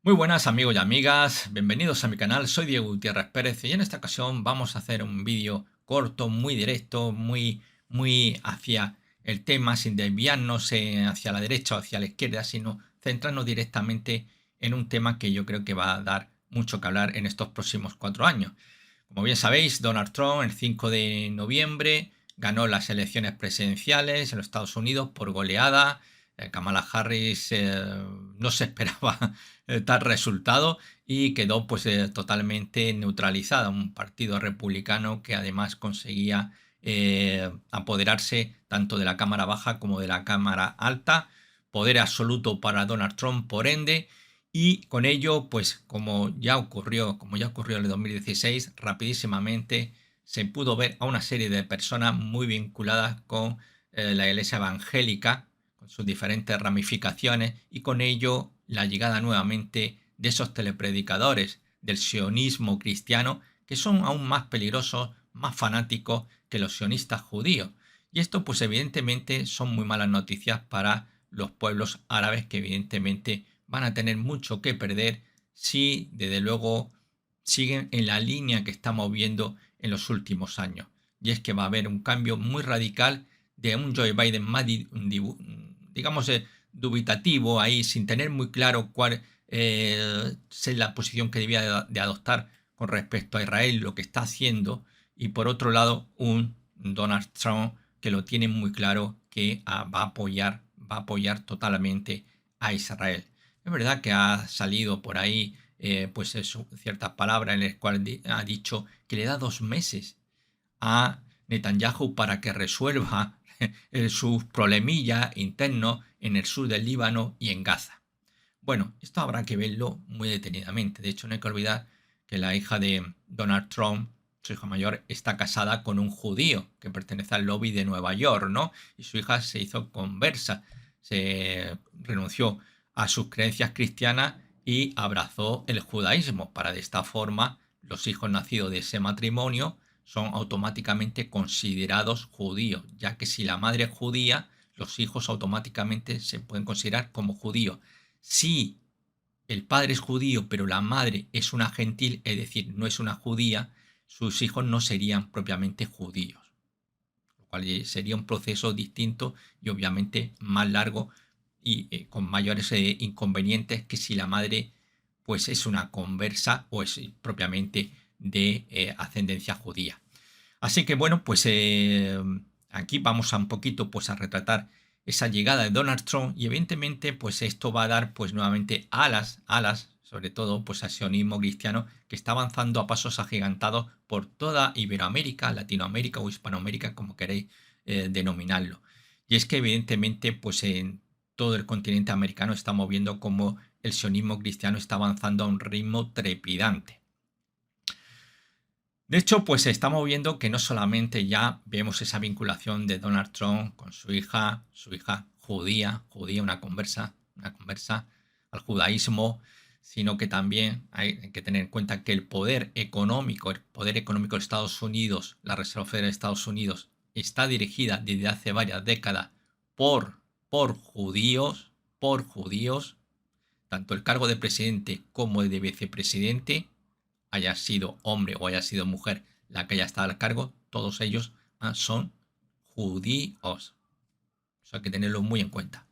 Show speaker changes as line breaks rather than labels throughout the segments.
Muy buenas amigos y amigas, bienvenidos a mi canal, soy Diego Gutiérrez Pérez y en esta ocasión vamos a hacer un vídeo corto, muy directo, muy hacia el tema, sin desviarnos hacia la derecha o hacia la izquierda, sino centrarnos directamente en un tema que yo creo que va a dar mucho que hablar en estos próximos 4 años. Como bien sabéis, Donald Trump el 5 de noviembre ganó las elecciones presidenciales en los Estados Unidos por goleada. Kamala Harris no se esperaba tal resultado y quedó pues totalmente neutralizada. Un partido republicano que además conseguía apoderarse tanto de la Cámara Baja como de la Cámara Alta. Poder absoluto para Donald Trump, por ende. Y con ello, pues como ya ocurrió en el 2016, rapidísimamente se pudo ver a una serie de personas muy vinculadas con la iglesia evangélica, con sus diferentes ramificaciones, y con ello la llegada nuevamente de esos telepredicadores del sionismo cristiano, que son aún más peligrosos, más fanáticos que los sionistas judíos. Y esto, pues evidentemente, son muy malas noticias para los pueblos árabes, que evidentemente van a tener mucho que perder si, desde luego, siguen en la línea que estamos viendo en los últimos años. Y es que va a haber un cambio muy radical de un Joe Biden más, digamos, dubitativo ahí, sin tener muy claro cuál es la posición que debía de adoptar con respecto a Israel, lo que está haciendo, y por otro lado, un Donald Trump que lo tiene muy claro que va a apoyar totalmente a Israel. Es verdad que ha salido por ahí pues eso, ciertas palabras en las cuales ha dicho que le da 2 meses a Netanyahu para que resuelva sus problemillas internos en el sur del Líbano y en Gaza. Bueno, esto habrá que verlo muy detenidamente. De hecho, no hay que olvidar que la hija de Donald Trump, su hija mayor, está casada con un judío que pertenece al lobby de Nueva York, ¿no? Y su hija se hizo conversa, se renunció a sus creencias cristianas y abrazó el judaísmo. Para de esta forma, los hijos nacidos de ese matrimonio son automáticamente considerados judíos, ya que si la madre es judía, los hijos automáticamente se pueden considerar como judíos. Si el padre es judío, pero la madre es una gentil, es decir, no es una judía, sus hijos no serían propiamente judíos, lo cual sería un proceso distinto y obviamente más largo y con mayores inconvenientes que si la madre pues es una conversa o es propiamente de ascendencia judía. Así que bueno, pues aquí vamos a un poquito pues a retratar esa llegada de Donald Trump y evidentemente pues esto va a dar pues nuevamente alas, sobre todo pues al sionismo cristiano que está avanzando a pasos agigantados por toda Iberoamérica, Latinoamérica o Hispanoamérica, como queréis denominarlo. Y es que evidentemente pues en todo el continente americano estamos viendo cómo el sionismo cristiano está avanzando a un ritmo trepidante. De hecho, pues estamos viendo que no solamente ya vemos esa vinculación de Donald Trump con su hija judía, una conversa al judaísmo, sino que también hay que tener en cuenta que el poder económico de Estados Unidos, la Reserva Federal de Estados Unidos, está dirigida desde hace varias décadas por, por judíos, tanto el cargo de presidente como el de vicepresidente, haya sido hombre o haya sido mujer la que haya estado al cargo, todos ellos son judíos. Eso hay que tenerlo muy en cuenta.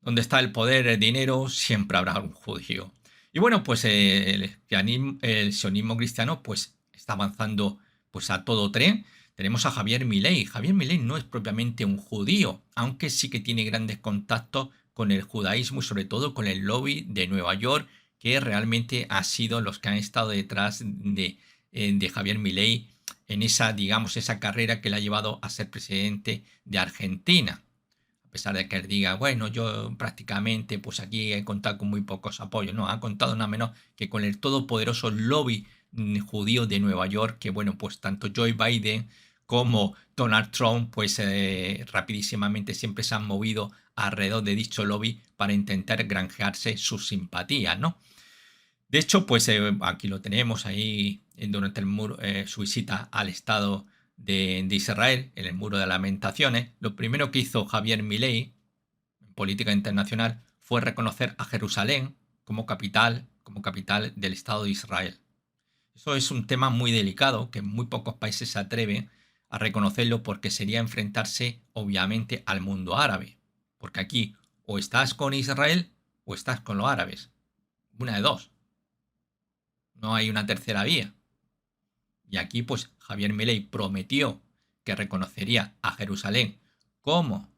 Donde está el poder, el dinero, siempre habrá un judío. Y bueno, pues el sionismo cristiano pues está avanzando pues a todo tren. Tenemos a Javier Milei. Javier Milei no es propiamente un judío, aunque sí que tiene grandes contactos con el judaísmo y sobre todo con el lobby de Nueva York, que realmente ha sido los que han estado detrás de Javier Milei en esa, digamos, esa carrera que le ha llevado a ser presidente de Argentina. A pesar de que él diga, bueno, yo prácticamente, pues aquí he contado con muy pocos apoyos. No, ha contado nada menos que con el todopoderoso lobby judío de Nueva York, que bueno, pues tanto Joe Biden como Donald Trump, pues rapidísimamente siempre se han movido alrededor de dicho lobby para intentar granjearse sus simpatías, ¿no? De hecho, pues aquí lo tenemos ahí durante su visita al Estado de Israel, en el Muro de Lamentaciones. Lo primero que hizo Javier Milei en política internacional fue reconocer a Jerusalén como capital del Estado de Israel. Eso es un tema muy delicado que muy pocos países se atreven a reconocerlo porque sería enfrentarse obviamente al mundo árabe. Porque aquí o estás con Israel o estás con los árabes. Una de dos. No hay una tercera vía. Y aquí pues Javier Milei prometió que reconocería a Jerusalén como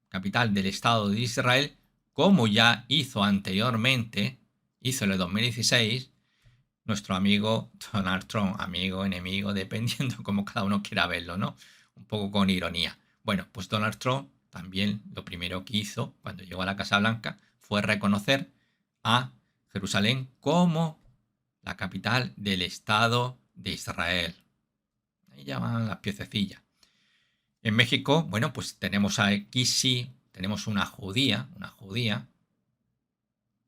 capital del Estado de Israel, como ya hizo anteriormente, hizo en el 2016, nuestro amigo Donald Trump, amigo, enemigo, dependiendo como cada uno quiera verlo, ¿no? Un poco con ironía. Bueno, pues Donald Trump también lo primero que hizo cuando llegó a la Casa Blanca fue reconocer a Jerusalén como la capital del Estado de Israel. Ahí ya van las piececillas. En México, bueno, pues tenemos aquí sí, tenemos una judía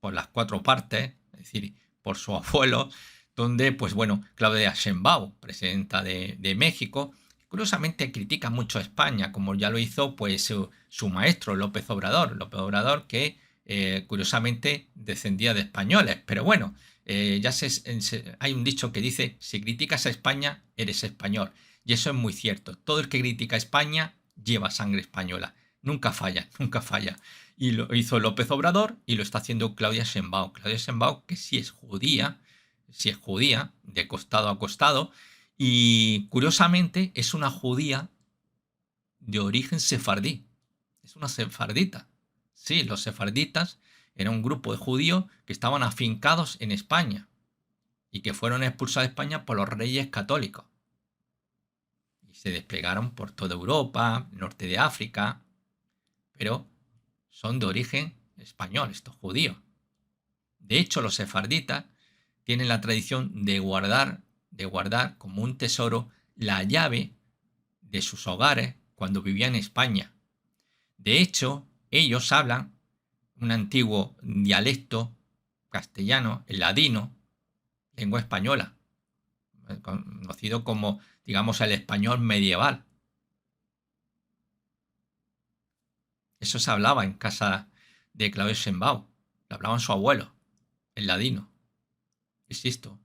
por las cuatro partes, es decir, por su abuelo, donde, pues bueno, Claudia Sheinbaum, presidenta de México, curiosamente critica mucho a España, como ya lo hizo pues su maestro López Obrador que curiosamente descendía de españoles, pero bueno, hay un dicho que dice, si criticas a España, eres español, y eso es muy cierto, todo el que critica a España lleva sangre española, nunca falla, nunca falla. Y lo hizo López Obrador y lo está haciendo Claudia Sheinbaum. Claudia Sheinbaum, que sí es judía, de costado a costado, y curiosamente es una judía de origen sefardí. Es una sefardita. Sí, los sefarditas eran un grupo de judíos que estaban afincados en España y que fueron expulsados de España por los reyes católicos. Y se desplegaron por toda Europa, norte de África, pero son de origen español, estos judíos. De hecho, los sefarditas tienen la tradición de guardar como un tesoro la llave de sus hogares cuando vivían en España. De hecho, ellos hablan un antiguo dialecto castellano, el ladino, lengua española, conocido como, digamos, el español medieval. Eso se hablaba en casa de Claudio Sheinbaum, lo hablaban su abuelo, el ladino. Insisto,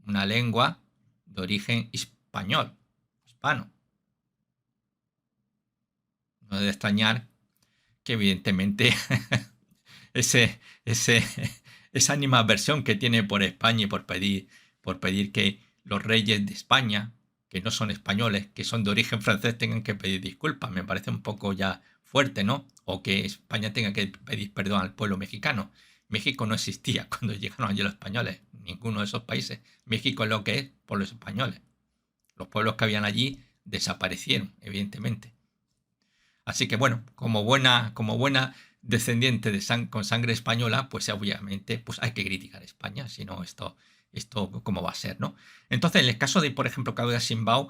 una lengua de origen español, hispano. No debe extrañar que evidentemente ese, ese, esa animadversión que tiene por España y por pedir que los reyes de España, que no son españoles, que son de origen francés, tengan que pedir disculpas. Me parece un poco ya fuerte, ¿no? O que España tenga que pedir perdón al pueblo mexicano. México no existía cuando llegaron allí los españoles, ninguno de esos países. México es lo que es por los españoles. Los pueblos que habían allí desaparecieron, evidentemente. Así que bueno, como buena descendiente con sangre española, pues obviamente pues hay que criticar a España, si no esto cómo va a ser, ¿no? Entonces, en el caso de, por ejemplo, Claudia Sheinbaum,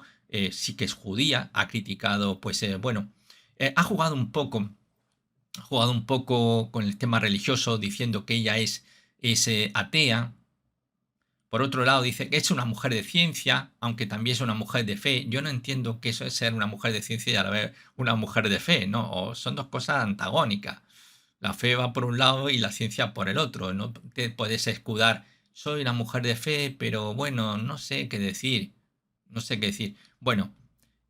sí que es judía, ha criticado, pues ha jugado un poco con el tema religioso, diciendo que ella es atea. Por otro lado, dice que es una mujer de ciencia, aunque también es una mujer de fe. Yo no entiendo que eso es ser una mujer de ciencia y a la vez una mujer de fe, ¿no? O son dos cosas antagónicas. La fe va por un lado y la ciencia por el otro. No te puedes escudar, soy una mujer de fe, pero bueno, no sé qué decir. No sé qué decir. Bueno,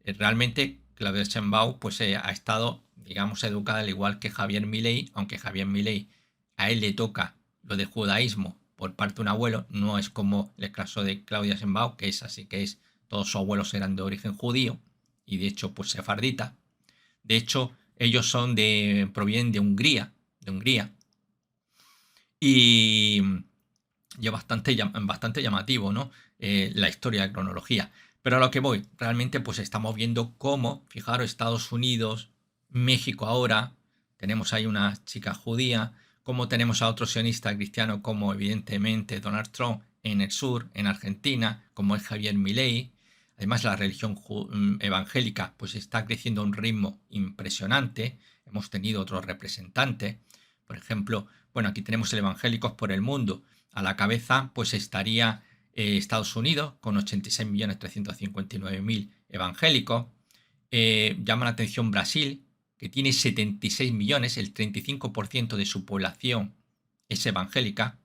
realmente Claudia Sheinbaum pues ha estado, digamos, educada al igual que Javier Milei, aunque Javier Milei a él le toca lo del judaísmo por parte de un abuelo, no es como el caso de Claudia Sheinbaum, que es así, que es, todos sus abuelos eran de origen judío y de hecho pues sefardita. De hecho, ellos provienen de Hungría, y es bastante llamativo, ¿no? La historia, la cronología. Pero a lo que voy, realmente pues estamos viendo cómo, fijaros, Estados Unidos, México ahora, tenemos ahí una chica judía, cómo tenemos a otro sionista cristiano como evidentemente Donald Trump en el sur, en Argentina, como es Javier Milei. Además la religión evangélica pues está creciendo a un ritmo impresionante. Hemos tenido otros representantes. Por ejemplo, bueno, aquí tenemos el Evangélicos por el Mundo. A la cabeza pues estaría Estados Unidos con 86.359.000 evangélicos. Llama la atención Brasil, que tiene 76 millones, el 35% de su población es evangélica.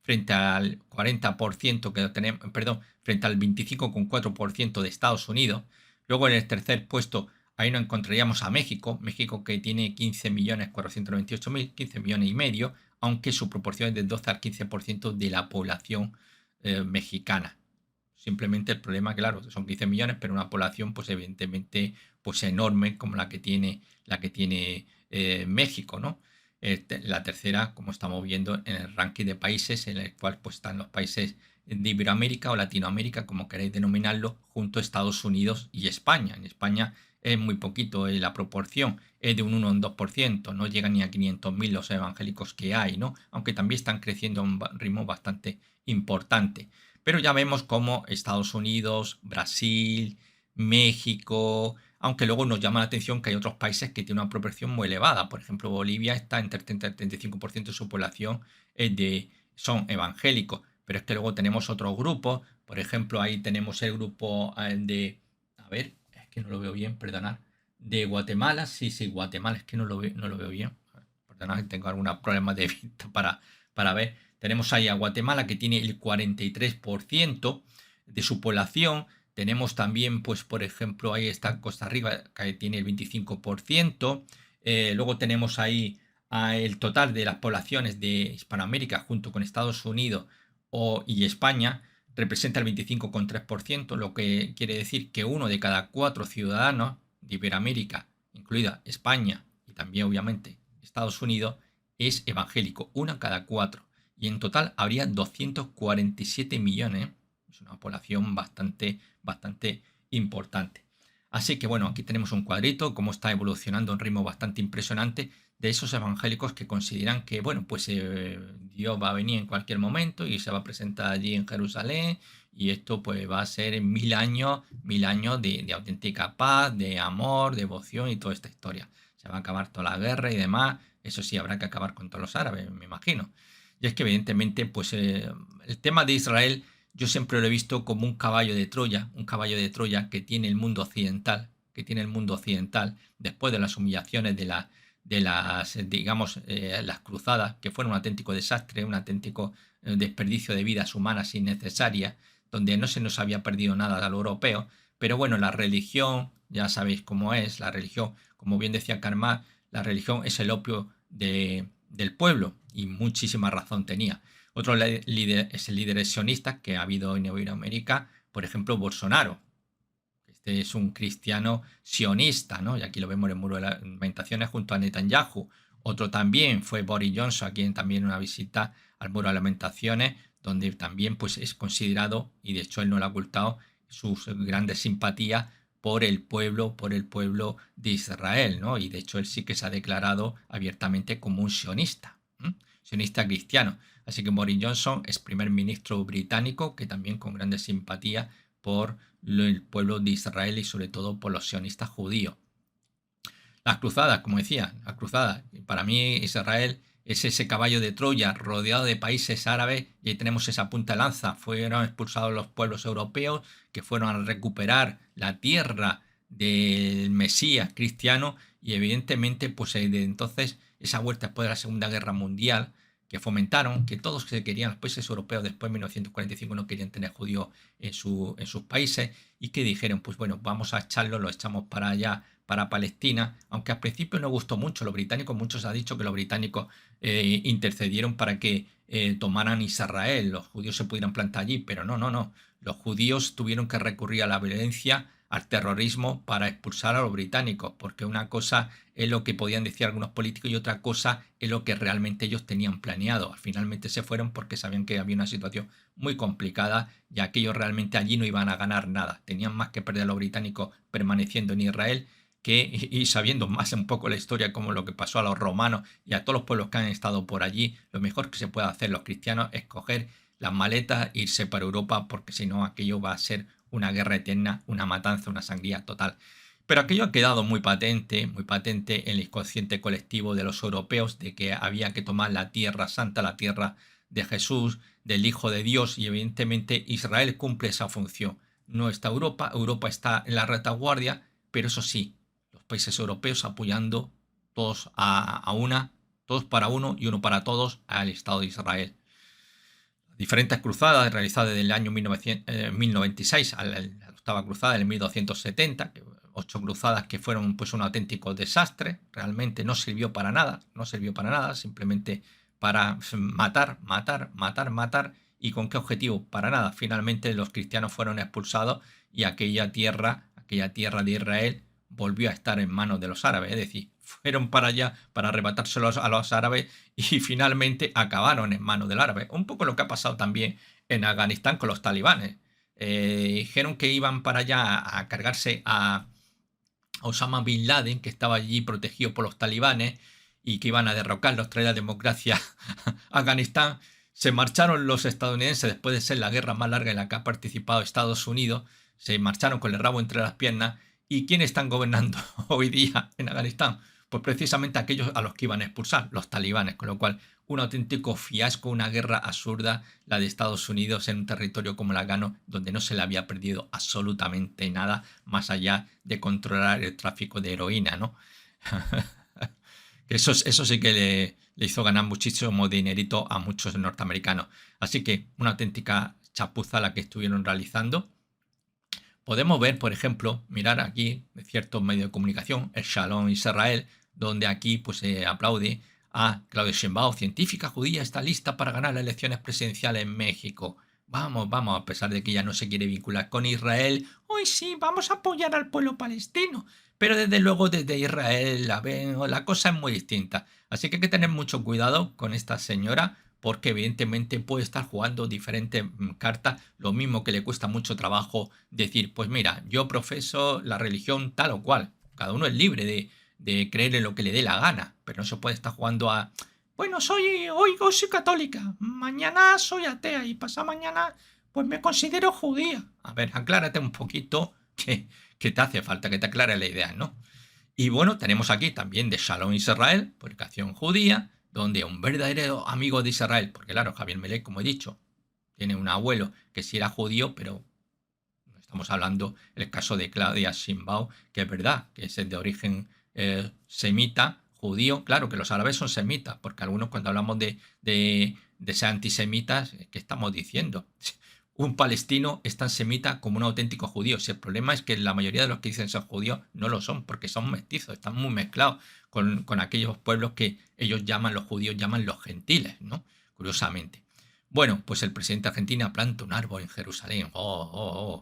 frente al 40% que tenemos, perdón, frente al 25,4% de Estados Unidos. Luego en el tercer puesto, ahí nos encontraríamos a México, México que tiene 15.498.000, 15 millones y medio, aunque su proporción es del 12 al 15% de la población mexicana. Simplemente el problema, claro, son 15 millones, pero una población, pues evidentemente, pues enorme como la que tiene México, ¿no? La tercera, como estamos viendo en el ranking de países, en el cual pues están los países de Iberoamérica o Latinoamérica, como queréis denominarlo, junto a Estados Unidos y España. En España es muy poquito la proporción, es de un 1 o un 2%, no llega ni a 500.000 los evangélicos que hay, ¿no? Aunque también están creciendo a un ritmo bastante importante. Pero ya vemos cómo Estados Unidos, Brasil, México, aunque luego nos llama la atención que hay otros países que tienen una proporción muy elevada. Por ejemplo, Bolivia está entre el 30 y el 35% de su población son evangélicos. Pero es que luego tenemos otros grupos. Por ejemplo, ahí tenemos el grupo a ver, es que no lo veo bien, perdonad. De Guatemala, sí, Guatemala, es que no lo veo bien. Perdonad, tengo algunos problemas de vista para ver. Tenemos ahí a Guatemala que tiene el 43% de su población. Tenemos también, pues, por ejemplo, ahí está Costa Rica que tiene el 25%. Luego tenemos ahí el total de las poblaciones de Hispanoamérica junto con Estados Unidos y España representa el 25,3%, lo que quiere decir que uno de cada 4 ciudadanos de Iberoamérica, incluida España y también obviamente Estados Unidos, es evangélico, uno cada 4. Y en total habría 247 millones. Es una población bastante importante. Así que bueno, aquí tenemos un cuadrito, cómo está evolucionando a un ritmo bastante impresionante de esos evangélicos que consideran que, bueno, pues Dios va a venir en cualquier momento y se va a presentar allí en Jerusalén y esto pues va a ser 1000 años de auténtica paz, de amor, devoción y toda esta historia. Se va a acabar toda la guerra y demás. Eso sí, habrá que acabar con todos los árabes, me imagino. Y es que evidentemente, pues el tema de Israel yo siempre lo he visto como un caballo de Troya que tiene el mundo occidental, después de las humillaciones digamos, las cruzadas, que fueron un auténtico desastre, un auténtico desperdicio de vidas humanas innecesarias, donde no se nos había perdido nada a los europeos, pero bueno, la religión, ya sabéis cómo es, la religión, como bien decía Karl Marx, la religión es el opio del pueblo, y muchísima razón tenía. Otro líder es el líder sionista que ha habido en Iberoamérica, por ejemplo, Bolsonaro. Este es un cristiano sionista, ¿no? Y aquí lo vemos en el muro de lamentaciones junto a Netanyahu. Otro también fue Boris Johnson, aquí también una visita al muro de lamentaciones, donde también pues, es considerado, y de hecho él no lo ha ocultado, sus grandes simpatías por el pueblo de Israel, ¿no? Y de hecho él sí que se ha declarado abiertamente como un sionista, sionista cristiano. Así que Boris Johnson es primer ministro británico que también con grandes simpatías por el pueblo de Israel y sobre todo por los sionistas judíos. Las cruzadas, como decía, las cruzadas. Para mí Israel es ese caballo de Troya rodeado de países árabes y ahí tenemos esa punta de lanza. Fueron expulsados los pueblos europeos que fueron a recuperar la tierra del Mesías cristiano y evidentemente pues de entonces esa vuelta después de la Segunda Guerra Mundial que fomentaron que todos se querían, los países europeos después de 1945 no querían tener judíos en sus países y que dijeron pues bueno, vamos a echarlo, lo echamos para allá, para Palestina, aunque al principio no gustó mucho, los británicos, muchos han dicho que los británicos intercedieron para que tomaran Israel, los judíos se pudieran plantar allí, pero no, los judíos tuvieron que recurrir a la violencia, al terrorismo para expulsar a los británicos, porque una cosa es lo que podían decir algunos políticos y otra cosa es lo que realmente ellos tenían planeado. Finalmente se fueron porque sabían que había una situación muy complicada y aquellos realmente allí no iban a ganar nada. Tenían más que perder a los británicos permaneciendo en Israel y sabiendo más un poco la historia como lo que pasó a los romanos y a todos los pueblos que han estado por allí, lo mejor que se puede hacer los cristianos es coger las maletas e irse para Europa porque si no aquello va a ser una guerra eterna, una matanza, una sangría total. Pero aquello ha quedado muy patente en el inconsciente colectivo de los europeos de que había que tomar la tierra santa, la tierra de Jesús, del Hijo de Dios y evidentemente Israel cumple esa función. No está Europa, Europa está en la retaguardia, pero eso sí, los países europeos apoyando todos a una, todos para uno y uno para todos al Estado de Israel. diferentes cruzadas realizadas desde el año 1096 a la octava cruzada en el 1270, 8 cruzadas que fueron pues un auténtico desastre, realmente no sirvió para nada, no sirvió para nada, simplemente para matar, matar, matar, matar. ¿Y con qué objetivo? Para nada. Finalmente los cristianos fueron expulsados y aquella tierra de Israel volvió a estar en manos de los árabes, es decir, fueron para allá para arrebatárselos a los árabes y finalmente acabaron en manos del árabe. Un poco lo que ha pasado también en Afganistán con los talibanes. Dijeron que iban para allá a cargarse a Osama Bin Laden, que estaba allí protegido por los talibanes y que iban a derrocarlos, traer la democracia a Afganistán. Se marcharon los estadounidenses después de ser la guerra más larga en la que ha participado Estados Unidos. Se marcharon con el rabo entre las piernas. ¿Y quiénes están gobernando hoy día en Afganistán? Pues precisamente aquellos a los que iban a expulsar, los talibanes, con lo cual un auténtico fiasco, una guerra absurda, la de Estados Unidos en un territorio como el afgano, donde no se le había perdido absolutamente nada, más allá de controlar el tráfico de heroína, ¿no? Eso sí que le hizo ganar muchísimo dinerito a muchos norteamericanos. Así que una auténtica chapuza la que estuvieron realizando. Podemos ver, por ejemplo, mirar aquí ciertos medios de comunicación, el Shalom Israel, donde aquí pues se aplaude a Claudia Sheinbaum, científica judía, está lista para ganar las elecciones presidenciales en México. Vamos, vamos, a pesar de que ella no se quiere vincular con Israel. Hoy sí, vamos a apoyar al pueblo palestino. Pero desde luego desde Israel la cosa es muy distinta. Así que hay que tener mucho cuidado con esta señora, porque evidentemente puede estar jugando diferentes cartas, lo mismo que le cuesta mucho trabajo decir, pues mira, yo profeso la religión tal o cual. Cada uno es libre de creer en lo que le dé la gana, pero no se puede estar jugando a, bueno, hoy soy católica, mañana soy atea y pasado mañana pues me considero judía. A ver, aclárate un poquito que te hace falta que te aclare la idea, ¿no? Y bueno, tenemos aquí también de Shalom Israel, publicación judía, donde un verdadero amigo de Israel, porque claro, Javier Melech, como he dicho, tiene un abuelo que sí era judío, pero no estamos hablando el caso de Claudia Sheinbaum, que es verdad, que es de origen semita, judío. Claro que los árabes son semitas, porque algunos cuando hablamos de ser antisemitas, ¿qué estamos diciendo? Un palestino es tan semita como un auténtico judío. Si el problema es que la mayoría de los que dicen ser judíos no lo son, porque son mestizos, están muy mezclados con aquellos pueblos que ellos llaman, los judíos llaman los gentiles, ¿no? Curiosamente. Bueno, pues el presidente de Argentina planta un árbol en Jerusalén.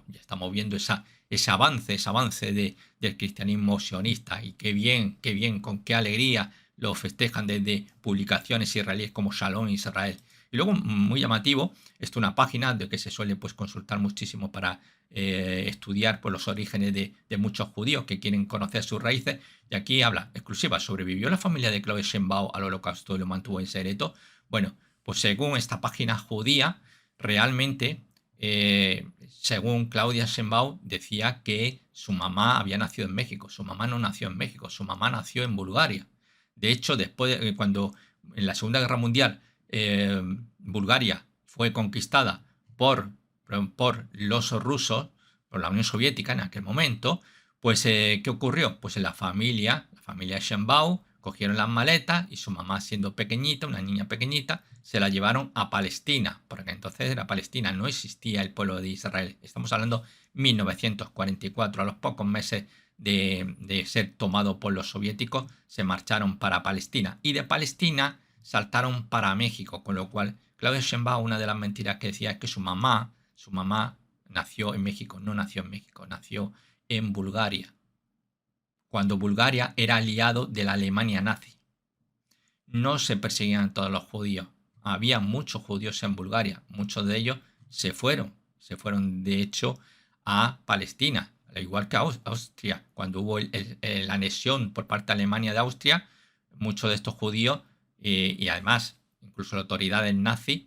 Ya estamos viendo ese avance del cristianismo sionista. Y qué bien, con qué alegría lo festejan desde publicaciones israelíes como Shalom Israel. Y luego, muy llamativo, esto es una página de que se suele pues, consultar muchísimo para estudiar pues, los orígenes de muchos judíos que quieren conocer sus raíces. Y aquí habla exclusiva, ¿sobrevivió la familia de Claudia Sheinbaum al holocausto y lo mantuvo en secreto? Bueno, pues según esta página judía, realmente, según Claudia Sheinbaum, decía que su mamá había nacido en México. Su mamá no nació en México, su mamá nació en Bulgaria. De hecho, después cuando en la Segunda Guerra Mundial Bulgaria fue conquistada por los rusos, por la Unión Soviética en aquel momento, pues ¿qué ocurrió? Pues en la familia Sheinbaum, cogieron las maletas y su mamá, siendo pequeñita, una niña pequeñita, se la llevaron a Palestina, porque entonces era Palestina, no existía el pueblo de Israel. Estamos hablando 1944, a los pocos meses de ser tomado por los soviéticos, se marcharon para Palestina. Y de Palestina saltaron para México, con lo cual Claudia Sheinbaum, una de las mentiras que decía es que su mamá nació en México. No nació en México, nació en Bulgaria, cuando Bulgaria era aliado de la Alemania nazi. No se perseguían todos los judíos. Había muchos judíos en Bulgaria. Muchos de ellos se fueron de hecho a Palestina, al igual que a Austria. Cuando hubo la anexión por parte de Alemania de Austria, muchos de estos judíos y además incluso las autoridades nazis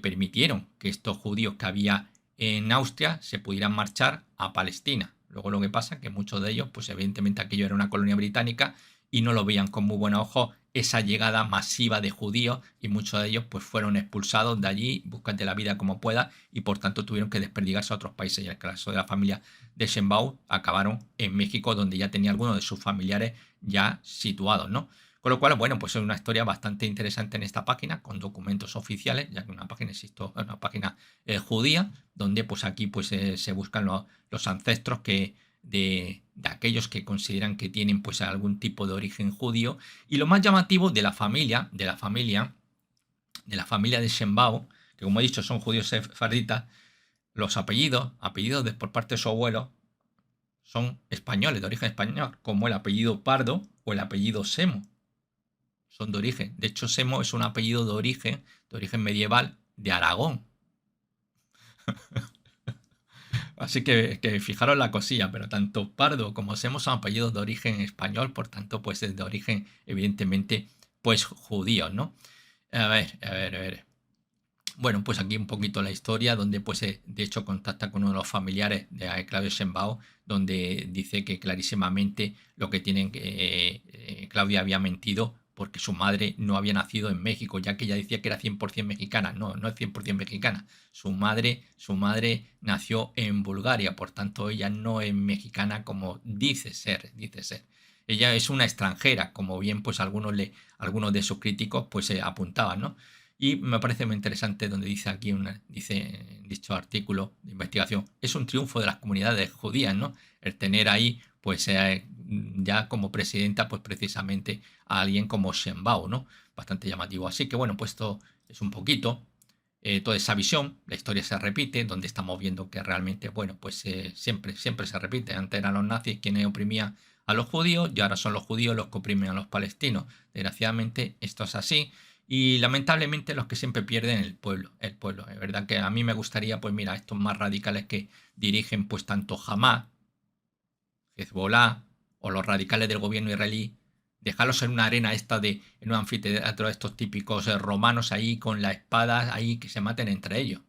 permitieron que estos judíos que había en Austria se pudieran marchar a Palestina. Luego lo que pasa es que muchos de ellos, pues evidentemente aquello era una colonia británica y no lo veían con muy buen ojo esa llegada masiva de judíos, y muchos de ellos pues fueron expulsados de allí, búscate la vida como pueda, y por tanto tuvieron que desperdigarse a otros países. Y en el caso de la familia de Sheinbaum acabaron en México, donde ya tenía algunos de sus familiares ya situados, ¿no? Con lo cual, bueno, pues es una historia bastante interesante en esta página, con documentos oficiales, ya que una página, insisto, es una página judía, donde pues aquí pues se buscan los ancestros de aquellos que consideran que tienen pues algún tipo de origen judío. Y lo más llamativo de la familia de Shenbao, que como he dicho son judíos sefarditas, los apellidos por parte de su abuelo, son españoles, de origen español, como el apellido Pardo o el apellido Semo. Son de origen. De hecho, Semo es un apellido de origen medieval de Aragón. Así que fijaros la cosilla, pero tanto Pardo como Semo son apellidos de origen español, por tanto, pues es de origen, evidentemente, pues judío, ¿no? A ver. Bueno, pues aquí un poquito la historia, donde pues de hecho contacta con uno de los familiares de Claudio Shenbao, donde dice que clarísimamente lo que tienen que Claudia había mentido porque su madre no había nacido en México, ya que ella decía que era 100% mexicana. No, no es 100% mexicana. Su madre nació en Bulgaria, por tanto ella no es mexicana como dice ser. Ella es una extranjera, como bien pues algunos de sus críticos pues apuntaban, ¿no? Y me parece muy interesante donde dice aquí, dice en dicho artículo de investigación, es un triunfo de las comunidades judías, ¿no? El tener ahí, pues ya como presidenta, pues precisamente a alguien como Shenbao, ¿no? Bastante llamativo. Así que bueno, pues esto es un poquito toda esa visión, la historia se repite, donde estamos viendo que realmente, bueno, pues siempre se repite. Antes eran los nazis quienes oprimían a los judíos y ahora son los judíos los que oprimen a los palestinos. Desgraciadamente esto es así. Y lamentablemente los que siempre pierden el pueblo. Es verdad que a mí me gustaría, pues mira, estos más radicales que dirigen pues tanto Hamás, Hezbollah o los radicales del gobierno israelí, dejarlos en una arena en un anfiteatro de estos típicos romanos ahí con la espada ahí que se maten entre ellos.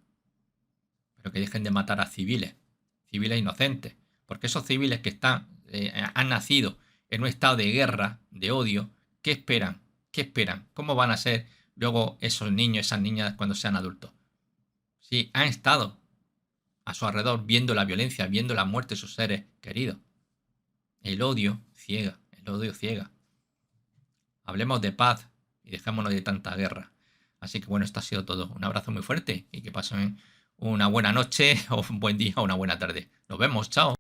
Pero que dejen de matar a civiles inocentes. Porque esos civiles que han nacido en un estado de guerra, de odio, ¿qué esperan? ¿Qué esperan? ¿Cómo van a ser luego esos niños, esas niñas cuando sean adultos? Si han estado a su alrededor viendo la violencia, viendo la muerte de sus seres queridos. El odio ciega. Hablemos de paz y dejémonos de tanta guerra. Así que bueno, esto ha sido todo. Un abrazo muy fuerte y que pasen una buena noche o un buen día o una buena tarde. Nos vemos, chao.